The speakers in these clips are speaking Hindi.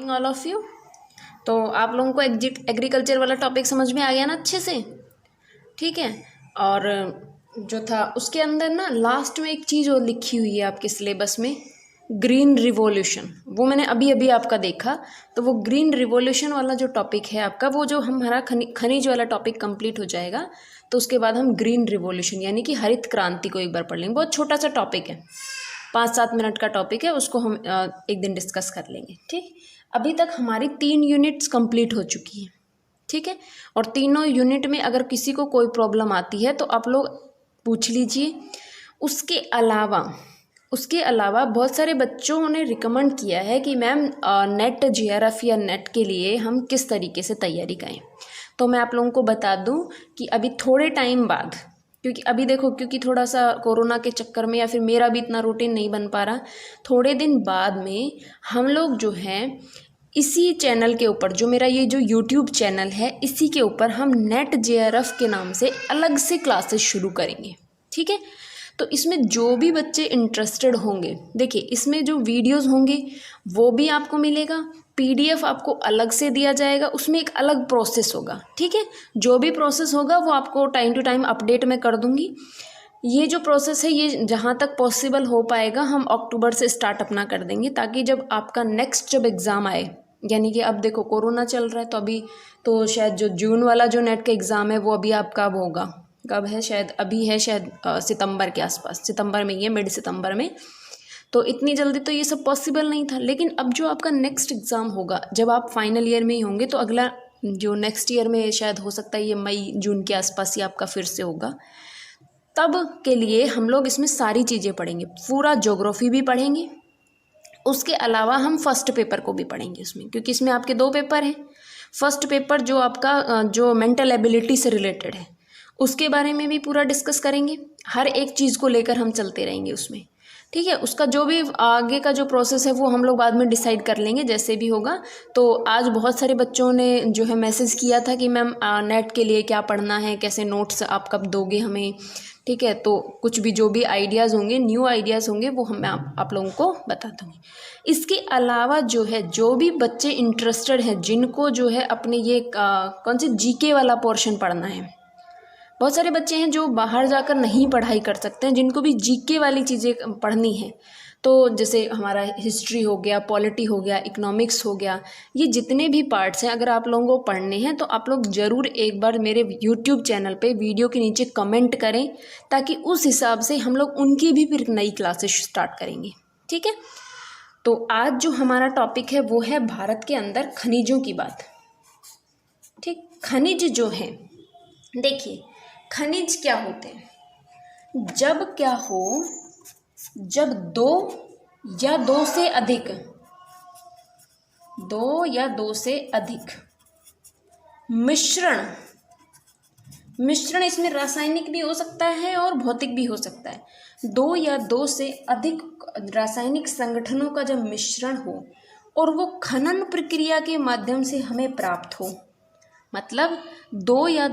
All of you. तो आप लोगों को एग्रीकल्चर वाला टॉपिक समझ में आ गया ना अच्छे से? ठीक है। और जो था उसके अंदर ना लास्ट में एक चीज़ और लिखी हुई है आपके सिलेबस में, ग्रीन रिवॉल्यूशन। वो मैंने अभी अभी आपका देखा। तो वो ग्रीन रिवॉल्यूशन वाला जो टॉपिक है आपका, वो जो हमारा खनिज वाला टॉपिक कंप्लीट हो जाएगा तो उसके बाद हम ग्रीन रिवॉल्यूशन यानी कि हरित क्रांति को एक बार पढ़ लेंगे। बहुत छोटा सा टॉपिक है, 5-7 मिनट का टॉपिक है, उसको हम एक दिन डिस्कस कर लेंगे। ठीक, अभी तक हमारी 3 यूनिट्स कंप्लीट हो चुकी हैं। ठीक है, और तीनों यूनिट में अगर किसी को कोई प्रॉब्लम आती है तो आप लोग पूछ लीजिए। उसके अलावा बहुत सारे बच्चों ने रिकमेंड किया है कि मैम नेट JRF या नेट के लिए हम किस तरीके से तैयारी करें। तो मैं आप लोगों को बता दूं कि अभी थोड़े टाइम बाद, क्योंकि अभी देखो, क्योंकि थोड़ा सा कोरोना के चक्कर में या फिर मेरा भी इतना रूटीन नहीं बन पा रहा, थोड़े दिन बाद में हम लोग जो हैं इसी चैनल के ऊपर, जो मेरा ये जो यूट्यूब चैनल है, इसी के ऊपर हम नेट JRF के नाम से अलग से क्लासेस शुरू करेंगे। ठीक है, तो इसमें जो भी बच्चे इंटरेस्टेड होंगे, देखिए इसमें जो वीडियोस होंगे वो भी आपको मिलेगा, PDF आपको अलग से दिया जाएगा, उसमें एक अलग प्रोसेस होगा। ठीक है, जो भी प्रोसेस होगा वो आपको टाइम टू टाइम अपडेट मैं कर दूंगी। ये जो प्रोसेस है ये जहाँ तक पॉसिबल हो पाएगा हम अक्टूबर से स्टार्ट अपना कर देंगे, ताकि जब आपका नेक्स्ट जब एग्ज़ाम आए, यानी कि अब देखो कोरोना चल रहा है तो अभी तो शायद जो जून वाला जो नेट का एग्ज़ाम है वो अभी आपका अब होगा, कब है, शायद अभी है, शायद सितंबर के आसपास, सितंबर में ही है, मिड सितंबर में। तो इतनी जल्दी तो ये सब पॉसिबल नहीं था। लेकिन अब जो आपका नेक्स्ट एग्ज़ाम होगा, जब आप फाइनल ईयर में ही होंगे, तो अगला जो नेक्स्ट ईयर में शायद हो सकता है ये मई जून के आसपास ही आपका फिर से होगा। तब के लिए हम लोग इसमें सारी चीज़ें पढ़ेंगे, पूरा ज्योग्राफी भी पढ़ेंगे, उसके अलावा हम फर्स्ट पेपर को भी पढ़ेंगे उसमें, क्योंकि इसमें आपके 2 पेपर हैं। फर्स्ट पेपर जो आपका जो मेंटल एबिलिटी से रिलेटेड है उसके बारे में भी पूरा डिस्कस करेंगे, हर एक चीज़ को लेकर हम चलते रहेंगे उसमें। ठीक है, उसका जो भी आगे का जो प्रोसेस है वो हम लोग बाद में डिसाइड कर लेंगे जैसे भी होगा। तो आज बहुत सारे बच्चों ने जो है मैसेज किया था कि मैम नेट के लिए क्या पढ़ना है, कैसे नोट्स आप कब दोगे हमें। ठीक है, तो कुछ भी जो भी आइडियाज़ होंगे, न्यू आइडियाज़ होंगे, वो मैं आप लोगों को बता दूँगी। इसके अलावा जो है, जो भी बच्चे इंटरेस्टेड हैं, जिनको जो है अपने ये कौन सी GK वाला पोर्शन पढ़ना है, बहुत सारे बच्चे हैं जो बाहर जाकर नहीं पढ़ाई कर सकते हैं, जिनको भी GK वाली चीज़ें पढ़नी है, तो जैसे हमारा हिस्ट्री हो गया, पॉलिटी हो गया, इकोनॉमिक्स हो गया, ये जितने भी पार्ट्स हैं अगर आप लोगों को पढ़ने हैं तो आप लोग ज़रूर एक बार मेरे यूट्यूब चैनल पे वीडियो के नीचे कमेंट करें, ताकि उस हिसाब से हम लोग उनकी भी फिर नई क्लासेस स्टार्ट करेंगे। ठीक है, तो आज जो हमारा टॉपिक है वो है भारत के अंदर खनिजों की बात। ठीक, खनिज जो है, देखिए खनिज क्या होते हैं, जब दो या दो से अधिक मिश्रण, इसमें रासायनिक भी हो सकता है और भौतिक भी हो सकता है, 2 या 2 से अधिक रासायनिक संगठनों का जब मिश्रण हो और वो खनन प्रक्रिया के माध्यम से हमें प्राप्त हो, मतलब 2 या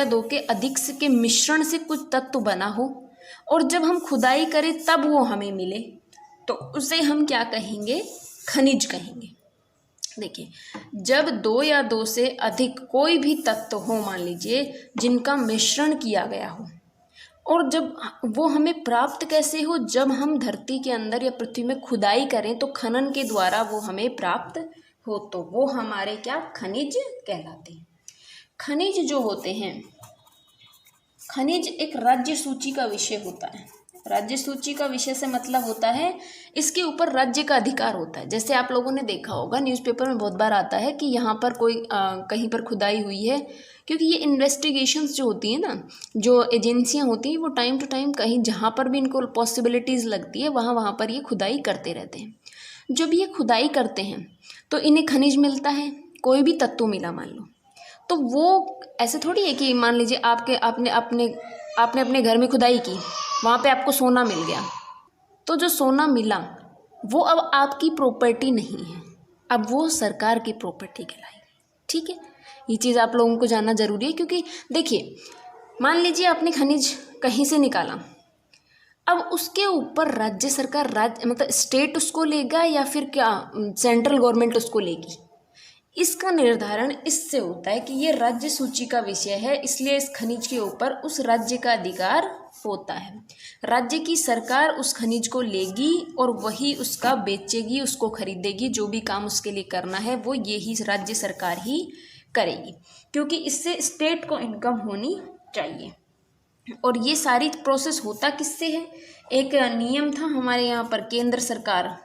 2 के अधिक के मिश्रण से कुछ तत्व बना हो, और जब हम खुदाई करें तब वो हमें मिले, तो उसे हम क्या कहेंगे, खनिज कहेंगे। देखिए, जब 2 या 2 से अधिक कोई भी तत्व हो, मान लीजिए, जिनका मिश्रण किया गया हो, और जब वो हमें प्राप्त कैसे हो, जब हम धरती के अंदर या पृथ्वी में खुदाई करें तो खनन के द्वारा वो हमें प्राप्त हो, तो वो हमारे क्या, खनिज कहलाते हैं। खनिज जो होते हैं, खनिज एक राज्य सूची का विषय होता है। राज्य सूची का विषय से मतलब होता है इसके ऊपर राज्य का अधिकार होता है। जैसे आप लोगों ने देखा होगा न्यूज़पेपर में बहुत बार आता है कि यहाँ पर कोई कहीं पर खुदाई हुई है, क्योंकि ये इन्वेस्टिगेशंस जो होती हैं ना, जो एजेंसियाँ होती हैं, वो टाइम टू टाइम कहीं जहाँ पर भी इनको पॉसिबिलिटीज़ लगती है वहाँ पर ये खुदाई करते रहते हैं। जब ये खुदाई करते हैं तो इन्हें खनिज मिलता है, कोई भी तत्व मिला मान लो, तो वो ऐसे थोड़ी है कि मान लीजिए आपने अपने घर में खुदाई की, वहाँ पे आपको सोना मिल गया, तो जो सोना मिला वो अब आपकी प्रॉपर्टी नहीं है, अब वो सरकार की प्रॉपर्टी कहलाएगी। ठीक है, ये चीज़ आप लोगों को जानना ज़रूरी है, क्योंकि देखिए मान लीजिए आपने खनिज कहीं से निकाला, अब उसके ऊपर राज्य सरकार मतलब स्टेट उसको लेगा या फिर क्या सेंट्रल गवर्नमेंट उसको लेगी, इसका निर्धारण इससे होता है कि ये राज्य सूची का विषय है, इसलिए इस खनिज के ऊपर उस राज्य का अधिकार होता है। राज्य की सरकार उस खनिज को लेगी और वही उसका बेचेगी, उसको खरीदेगी, जो भी काम उसके लिए करना है वो यही राज्य सरकार ही करेगी, क्योंकि इससे स्टेट को इनकम होनी चाहिए। और ये सारी प्रोसेस होता किससे है? एक नियम था हमारे यहाँ पर, केंद्र सरकार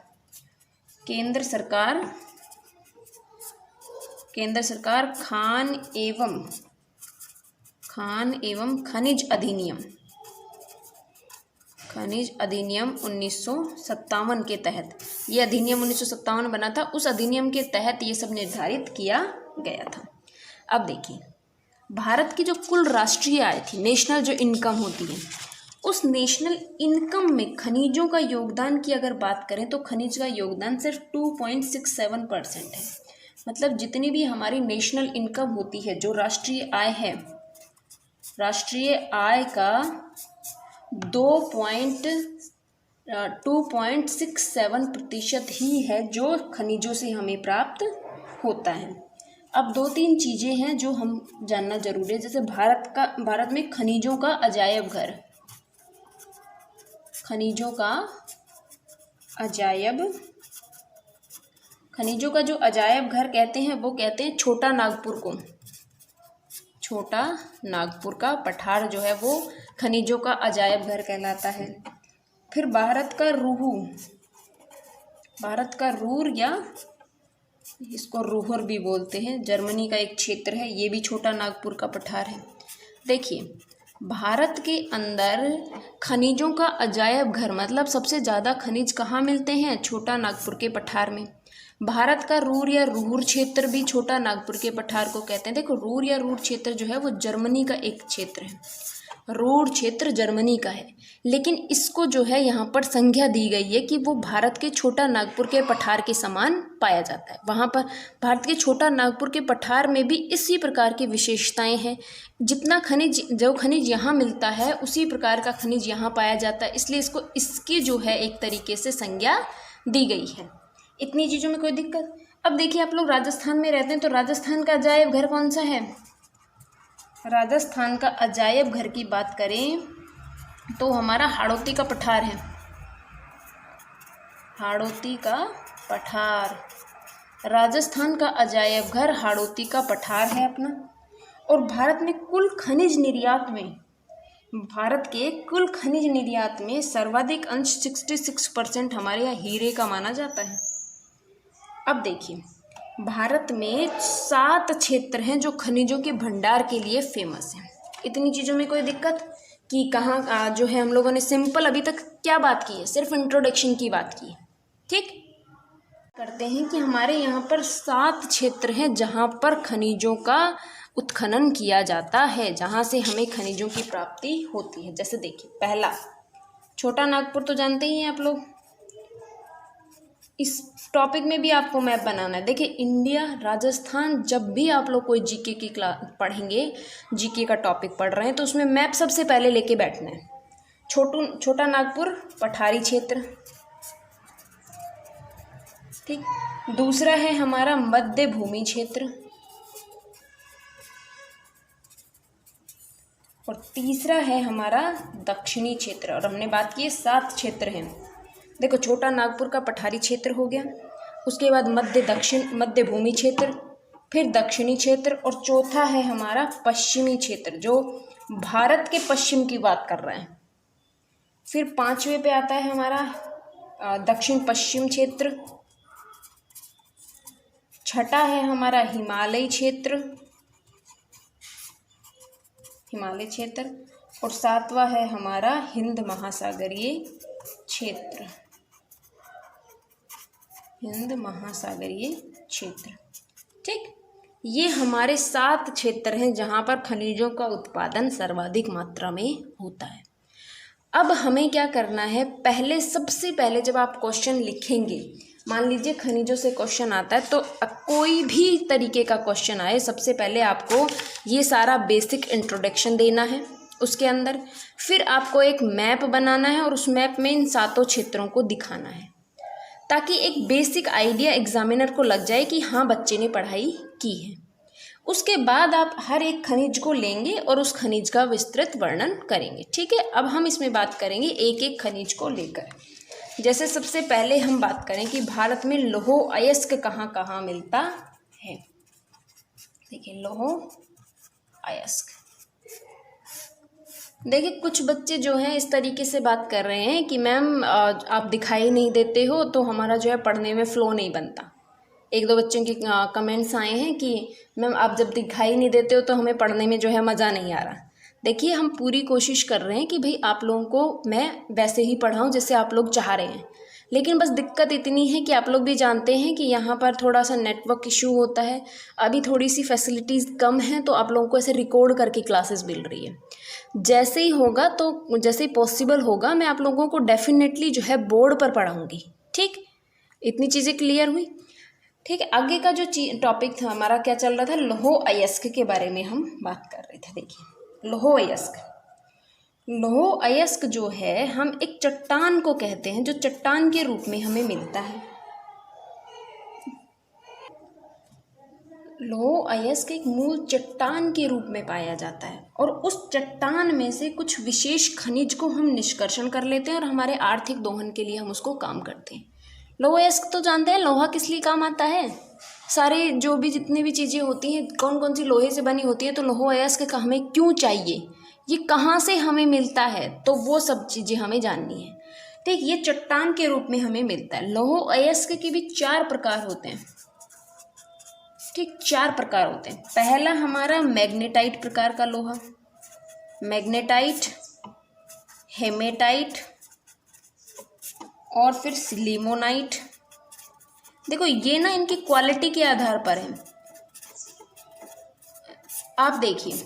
खान एवं खनिज अधिनियम 1957 के तहत, ये अधिनियम 1957 बना था, उस अधिनियम के तहत ये सब निर्धारित किया गया था। अब देखिए, भारत की जो कुल राष्ट्रीय आय थी, नेशनल जो इनकम होती है, उस नेशनल इनकम में खनिजों का योगदान की अगर बात करें तो खनिज का योगदान सिर्फ 2.67% है। मतलब जितनी भी हमारी नेशनल इनकम होती है, जो राष्ट्रीय आय है, राष्ट्रीय आय का 2.67% ही है जो खनिजों से हमें प्राप्त होता है। अब 2-3 चीज़ें हैं जो हम जानना जरूरी है, जैसे भारत में खनिजों का अजायब घर, खनिजों का जो अजायब घर कहते हैं वो कहते हैं छोटा नागपुर को। छोटा नागपुर का पठार जो है वो खनिजों का अजायब घर कहलाता है। फिर भारत का रूर या इसको रूहर भी बोलते हैं, जर्मनी का एक क्षेत्र है, ये भी छोटा नागपुर का पठार है। देखिए, भारत के अंदर खनिजों का अजायब घर मतलब सबसे ज़्यादा खनिज कहाँ मिलते हैं? छोटा नागपुर के पठार में। भारत का रूर या रूर क्षेत्र भी छोटा नागपुर के पठार को कहते हैं। देखो, रूर या रूर क्षेत्र जो है वो जर्मनी का एक क्षेत्र है, रूर क्षेत्र जर्मनी का है, लेकिन इसको जो है यहाँ पर संज्ञा दी गई है कि वो भारत के छोटा नागपुर के पठार के समान पाया जाता है। वहाँ पर भारत के छोटा नागपुर के पठार में भी इसी प्रकार की विशेषताएं हैं। जितना जो खनिज यहाँ मिलता है उसी प्रकार का खनिज यहाँ पाया जाता है, इसलिए इसकी जो है एक तरीके से संज्ञा दी गई है। इतनी चीज़ों में कोई दिक्कत? अब देखिए, आप लोग राजस्थान में रहते हैं तो राजस्थान का अजायब घर कौन सा है? राजस्थान का अजायब घर की बात करें तो हमारा हाड़ौती का पठार है। हाड़ौती का पठार, राजस्थान का अजायब घर हाड़ौती का पठार है अपना। और भारत के कुल खनिज निर्यात में सर्वाधिक अंश 66% हमारे यहाँ हीरे का माना जाता है। अब देखिए, भारत में 7 क्षेत्र हैं जो खनिजों के भंडार के लिए फेमस हैं। इतनी चीज़ों में कोई दिक्कत कि कहाँ जो है हम लोगों ने सिंपल अभी तक क्या बात की है? सिर्फ इंट्रोडक्शन की बात की है। ठीक करते हैं कि हमारे यहाँ पर 7 क्षेत्र हैं जहाँ पर खनिजों का उत्खनन किया जाता है, जहाँ से हमें खनिजों की प्राप्ति होती है। जैसे देखिए, पहला छोटा नागपुर तो जानते ही हैं आप लोग। इस टॉपिक में भी आपको मैप बनाना है। देखिए, इंडिया, राजस्थान, जब भी आप लोग कोई जीके की क्लास पढ़ेंगे, जीके का टॉपिक पढ़ रहे हैं तो उसमें मैप सबसे पहले लेके बैठना है। छोटा नागपुर पठारी क्षेत्र, ठीक। दूसरा है हमारा मध्य भूमि क्षेत्र, और तीसरा है हमारा दक्षिणी क्षेत्र। और हमने बात की 7 क्षेत्र हैं। देखो, छोटा नागपुर का पठारी क्षेत्र हो गया, उसके बाद मध्य भूमि क्षेत्र, फिर दक्षिणी क्षेत्र, और चौथा है हमारा पश्चिमी क्षेत्र जो भारत के पश्चिम की बात कर रहे हैं। फिर 5वें पे आता है हमारा दक्षिण पश्चिम क्षेत्र, छठा है हमारा हिमालय क्षेत्र, और 7वां है हमारा हिंद महासागरीय क्षेत्र। ठीक, ये हमारे 7 क्षेत्र हैं जहाँ पर खनिजों का उत्पादन सर्वाधिक मात्रा में होता है। अब हमें क्या करना है? सबसे पहले जब आप क्वेश्चन लिखेंगे, मान लीजिए खनिजों से क्वेश्चन आता है, तो कोई भी तरीके का क्वेश्चन आए, सबसे पहले आपको ये सारा बेसिक इंट्रोडक्शन देना है। उसके अंदर। फिर आपको एक मैप बनाना है और उस मैप में इन 7 क्षेत्रों को दिखाना है, ताकि एक बेसिक आइडिया एग्जामिनर को लग जाए कि हाँ बच्चे ने पढ़ाई की है। उसके बाद आप हर एक खनिज को लेंगे और उस खनिज का विस्तृत वर्णन करेंगे। ठीक है, अब हम इसमें बात करेंगे एक एक खनिज को लेकर। जैसे सबसे पहले हम बात करें कि भारत में लौह अयस्क कहाँ कहाँ मिलता है। देखिए लौह अयस्क, देखिए कुछ बच्चे जो हैं इस तरीके से बात कर रहे हैं कि मैम आप दिखाई नहीं देते हो तो हमारा जो है पढ़ने में फ़्लो नहीं बनता। एक दो बच्चों के कमेंट्स आए हैं कि मैम आप जब दिखाई नहीं देते हो तो हमें पढ़ने में जो है मज़ा नहीं आ रहा। देखिए हम पूरी कोशिश कर रहे हैं कि भाई आप लोगों को मैं वैसे ही पढ़ाऊँ जैसे आप लोग चाह रहे हैं, लेकिन बस दिक्कत इतनी है कि आप लोग भी जानते हैं कि यहाँ पर थोड़ा सा नेटवर्क इशू होता है। अभी थोड़ी सी फैसिलिटीज़ कम हैं तो आप लोगों को ऐसे रिकॉर्ड करके क्लासेस मिल रही है। जैसे ही होगा तो जैसे ही पॉसिबल होगा मैं आप लोगों को डेफिनेटली जो है बोर्ड पर पढ़ाऊँगी। ठीक, इतनी चीज़ें क्लियर हुई। ठीक है, आगे का जो टॉपिक था हमारा क्या चल रहा था, लौह अयस्क के बारे में हम बात कर रहे थे। देखिए लौह अयस्क, लौह अयस्क जो है हम एक चट्टान को कहते हैं जो चट्टान के रूप में हमें मिलता है। लौह अयस्क एक मूल चट्टान के रूप में पाया जाता है और उस चट्टान में से कुछ विशेष खनिज को हम निष्कर्षण कर लेते हैं और हमारे आर्थिक दोहन के लिए हम उसको काम करते हैं। लौह अयस्क तो जानते हैं लोहा किस लिए काम आता है, सारे जो भी जितनी भी चीज़ें होती हैं कौन कौन सी लोहे से बनी होती है, तो लौह अयस्क का हमें क्यों चाहिए, ये कहाँ से हमें मिलता है, तो वो सब चीज़ें हमें जाननी है। ठीक, ये चट्टान के रूप में हमें मिलता है। लौह अयस्क के भी 4 प्रकार होते हैं। ठीक, 4 प्रकार होते हैं। पहला हमारा मैग्नेटाइट प्रकार का लोहा, मैग्नेटाइट, हेमेटाइट और फिर सिलिमोनाइट। देखो ये ना इनकी क्वालिटी के आधार पर है। आप देखिए,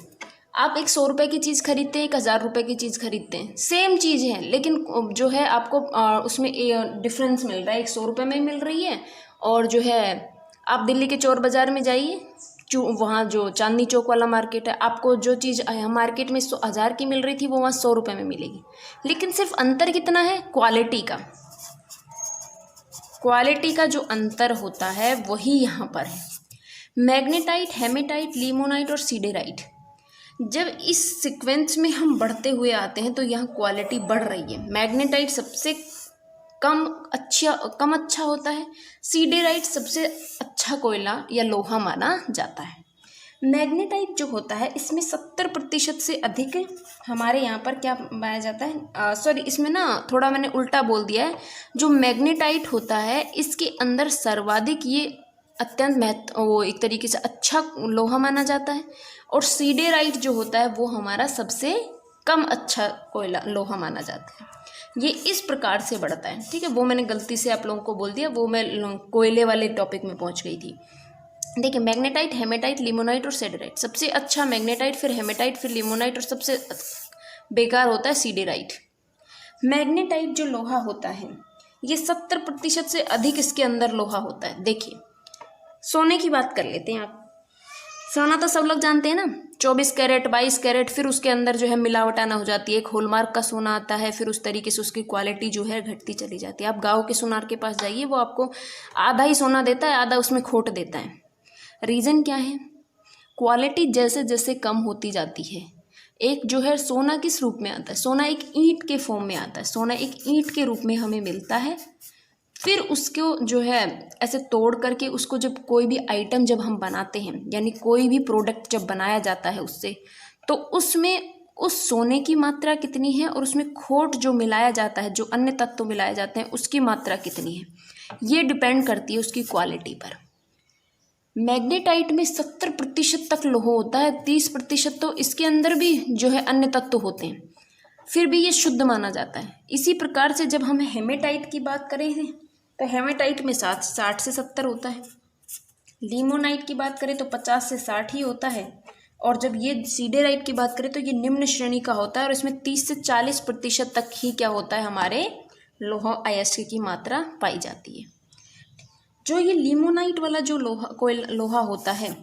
आप एक 100 रुपये की चीज़ खरीदते हैं, 1000 रुपये की चीज़ खरीदते हैं, सेम चीज़ है, लेकिन जो है आपको उसमें डिफरेंस मिल रहा है। एक 100 रुपये में मिल रही है और जो है आप दिल्ली के चोर बाज़ार में जाइए, वहाँ जो चांदनी चौक वाला मार्केट है, आपको जो चीज़ मार्केट में 1000 की मिल रही थी वो वहाँ 100 रुपये में मिलेगी। लेकिन सिर्फ अंतर कितना है, क्वालिटी का। क्वालिटी का जो अंतर होता है वही यहाँ पर है। मैग्नेटाइट, हेमेटाइट, लिमोनाइट और सीडेराइट, जब इस सीक्वेंस में हम बढ़ते हुए आते हैं तो यहाँ क्वालिटी बढ़ रही है। मैग्नेटाइट सबसे कम अच्छा होता है, सीडेराइट सबसे अच्छा कोयला या लोहा माना जाता है। मैग्नेटाइट जो होता है इसमें 70% से अधिक हमारे यहाँ पर क्या पाया जाता है, सॉरी इसमें ना थोड़ा मैंने उल्टा बोल दिया है। जो मैग्नेटाइट होता है इसके अंदर सर्वाधिक ये अत्यंत वो एक तरीके से अच्छा लोहा माना जाता है, और सीडेराइट जो होता है वो हमारा सबसे कम अच्छा कोयला लोहा माना जाता है। ये इस प्रकार से बढ़ता है। ठीक है, वो मैंने गलती से आप लोगों को बोल दिया, वो मैं कोयले वाले टॉपिक में पहुँच गई थी। देखिए मैग्नेटाइट, हेमेटाइट, लिमोनाइट और सीडेराइट, सबसे अच्छा मैग्नेटाइट, फिर हेमेटाइट, फिर लिमोनाइट और सबसे बेकार होता है सीडेराइट। मैग्नेटाइट जो लोहा होता है ये 70% से अधिक इसके अंदर लोहा होता है। देखिए सोने की बात कर लेते हैं। आप सोना तो सब लोग जानते हैं ना, 24 कैरेट, 22 कैरेट, फिर उसके अंदर जो है मिलावट आना हो जाती है। एक हॉलमार्क का सोना आता है, फिर उस तरीके से उसकी क्वालिटी जो है घटती चली जाती है। आप गाँव के सुनार के पास जाइए, वो आपको आधा ही सोना देता है, आधा उसमें खोट देता है। रीज़न क्या है, क्वालिटी जैसे जैसे कम होती जाती है। एक जो है सोना किस रूप में आता है, सोना एक ईंट के फॉर्म में आता है, सोना एक ईंट के रूप में हमें मिलता है। फिर उसको जो है ऐसे तोड़ करके उसको जब कोई भी आइटम जब हम बनाते हैं, यानी कोई भी प्रोडक्ट जब बनाया जाता है उससे, तो उसमें उस सोने की मात्रा कितनी है और उसमें खोट जो मिलाया जाता है, जो अन्य तत्व मिलाए जाते हैं, उसकी मात्रा कितनी है, ये डिपेंड करती है उसकी क्वालिटी पर। मैग्नेटाइट में 70% तक लोहा होता है, 30% तो इसके अंदर भी जो है अन्य तत्व होते हैं, फिर भी ये शुद्ध माना जाता है। इसी प्रकार से जब हम हेमेटाइट की बात करें तो हेमेटाइट में 60 से 70 होता है। लिमोनाइट की बात करें तो 50 से 60 ही होता है, और जब ये सीडेराइट की बात करें तो ये निम्न श्रेणी का होता है और इसमें 30 से 40% तक ही क्या होता है, हमारे लौह अयस्क की मात्रा पाई जाती है। जो ये लिमोनाइट वाला जो लोहा होता है,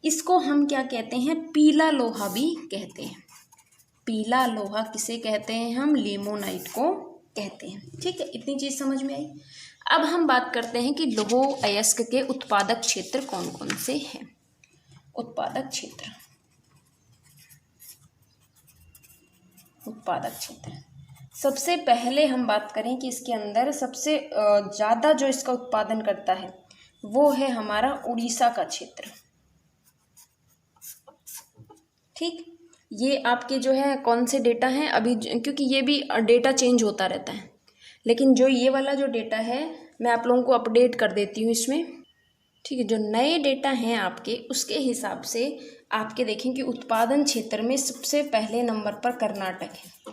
इसको हम क्या कहते हैं, पीला लोहा भी कहते हैं। पीला लोहा किसे कहते हैं हम? लिमोनाइट को कहते हैं। ठीक है, इतनी चीज़ समझ में आई। अब हम बात करते हैं कि लौह अयस्क के उत्पादक क्षेत्र कौन कौन से हैं। उत्पादक क्षेत्र, उत्पादक क्षेत्र, सबसे पहले हम बात करें कि इसके अंदर सबसे ज़्यादा जो इसका उत्पादन करता है वो है हमारा उड़ीसा का क्षेत्र। ठीक, ये आपके जो है कौन से डेटा हैं अभी, क्योंकि ये भी डेटा चेंज होता रहता है, लेकिन जो ये वाला जो डेटा है मैं आप लोगों को अपडेट कर देती हूँ इसमें। ठीक है, जो नए डेटा हैं आपके उसके हिसाब से आपके देखें कि उत्पादन क्षेत्र में सबसे पहले नंबर पर कर्नाटक है।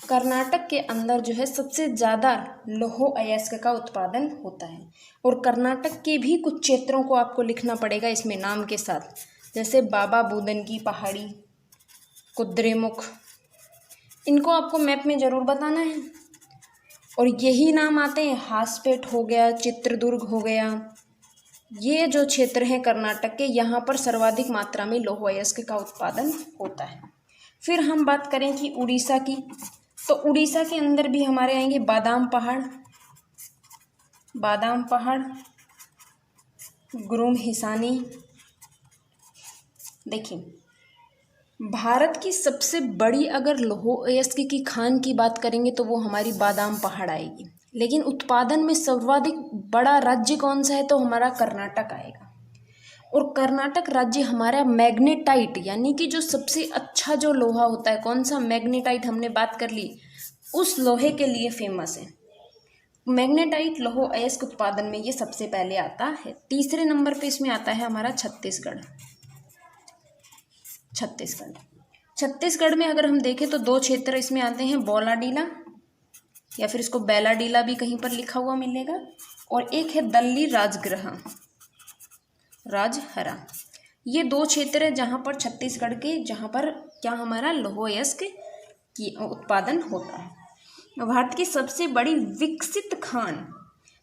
कर्नाटक के अंदर जो है सबसे ज़्यादा लौह अयस्क का उत्पादन होता है। और कर्नाटक के भी कुछ क्षेत्रों को आपको लिखना पड़ेगा इसमें नाम के साथ, जैसे बाबा बूदन की पहाड़ी, कुद्रेमुख, इनको आपको मैप में ज़रूर बताना है। और यही नाम आते हैं, हासपेट हो गया, चित्रदुर्ग हो गया, ये जो क्षेत्र हैं कर्नाटक के, यहाँ पर सर्वाधिक मात्रा में लौह अयस्क का उत्पादन होता है। फिर हम बात करें कि उड़ीसा की, तो उड़ीसा के अंदर भी हमारे आएंगे बादाम पहाड़, बादाम पहाड़, गुरुम हिसानी। देखिए, भारत की सबसे बड़ी अगर लौह अयस्क की खान की बात करेंगे तो वो हमारी बादाम पहाड़ आएगी, लेकिन उत्पादन में सर्वाधिक बड़ा राज्य कौन सा है? तो हमारा कर्नाटक आएगा। और कर्नाटक राज्य हमारा मैग्नेटाइट यानी कि जो सबसे अच्छा जो लोहा होता है, कौन सा? मैग्नेटाइट, हमने बात कर ली, उस लोहे के लिए फेमस है। मैग्नेटाइट लौह अयस्क उत्पादन में ये सबसे पहले आता है। तीसरे नंबर पे इसमें आता है हमारा छत्तीसगढ़। छत्तीसगढ़ में अगर हम देखें तो दो क्षेत्र इसमें आते हैं, बौलाडीला या फिर इसको बैलाडीला भी कहीं पर लिखा हुआ मिलेगा, और एक है दल्ली राजहरा। ये दो क्षेत्र है जहाँ पर छत्तीसगढ़ के, जहाँ पर क्या हमारा लौह अयस्क की उत्पादन होता है। भारत की सबसे बड़ी विकसित खान,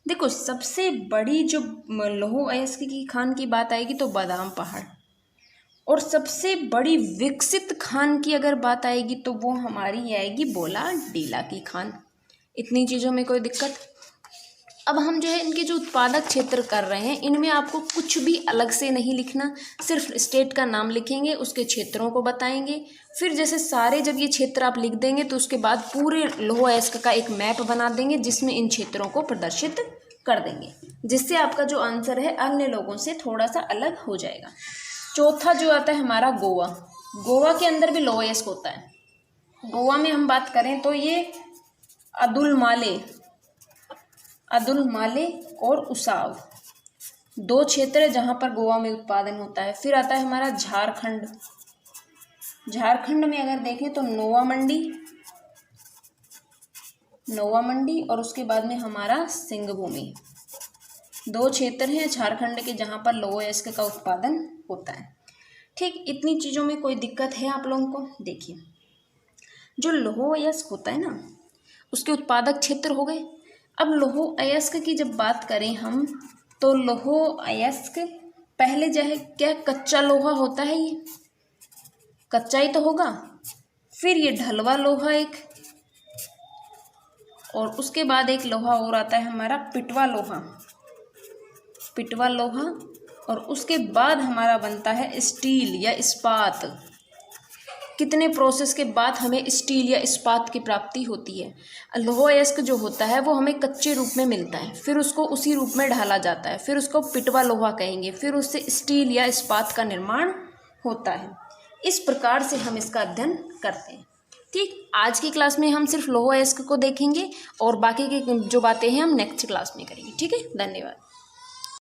देखो सबसे बड़ी जो लौह अयस्क की खान की बात आएगी तो बादाम पहाड़, और सबसे बड़ी विकसित खान की अगर बात आएगी तो वो हमारी आएगी बौलाडीला की खान। इतनी चीज़ों में कोई दिक्कत? अब हम जो है इनके जो उत्पादक क्षेत्र कर रहे हैं, इनमें आपको कुछ भी अलग से नहीं लिखना, सिर्फ स्टेट का नाम लिखेंगे, उसके क्षेत्रों को बताएंगे। फिर जैसे सारे जब ये क्षेत्र आप लिख देंगे तो उसके बाद पूरे लौह अयस्क का एक मैप बना देंगे जिसमें इन क्षेत्रों को प्रदर्शित कर देंगे, जिससे आपका जो आंसर है अन्य लोगों से थोड़ा सा अलग हो जाएगा। चौथा जो आता है हमारा गोवा। गोवा के अंदर भी लौह अयस्क होता है। गोवा में हम बात करें तो ये अदुलमाले और उसाव दो क्षेत्र है जहाँ पर गोवा में उत्पादन होता है। फिर आता है हमारा झारखंड। झारखंड में अगर देखें तो नोवा मंडी और उसके बाद में हमारा सिंहभूमि, दो क्षेत्र हैं झारखंड के जहाँ पर लौह अयस्क का उत्पादन होता है। ठीक, इतनी चीज़ों में कोई दिक्कत है आप लोगों को? देखिए, जो लौह अयस्क होता है ना, उसके उत्पादक क्षेत्र हो गए। अब लौह अयस्क की जब बात करें हम, तो लौह अयस्क पहले जो है क्या कच्चा लोहा होता है, ये कच्चा ही तो होगा। फिर ये ढलवा लोहा एक, और उसके बाद एक लोहा और आता है हमारा पिटवा लोहा, और उसके बाद हमारा बनता है स्टील या इस्पात। कितने प्रोसेस के बाद हमें स्टील या इस्पात की प्राप्ति होती है। लौह अयस्क जो होता है वो हमें कच्चे रूप में मिलता है, फिर उसको उसी रूप में ढाला जाता है, फिर उसको पिटवा लोहा कहेंगे, फिर उससे स्टील या इस्पात का निर्माण होता है। इस प्रकार से हम इसका अध्ययन करते हैं। ठीक, आज की क्लास में हम सिर्फ लौह अयस्क को देखेंगे और बाकी की जो बातें हैं हम नेक्स्ट क्लास में करेंगे। ठीक है, धन्यवाद।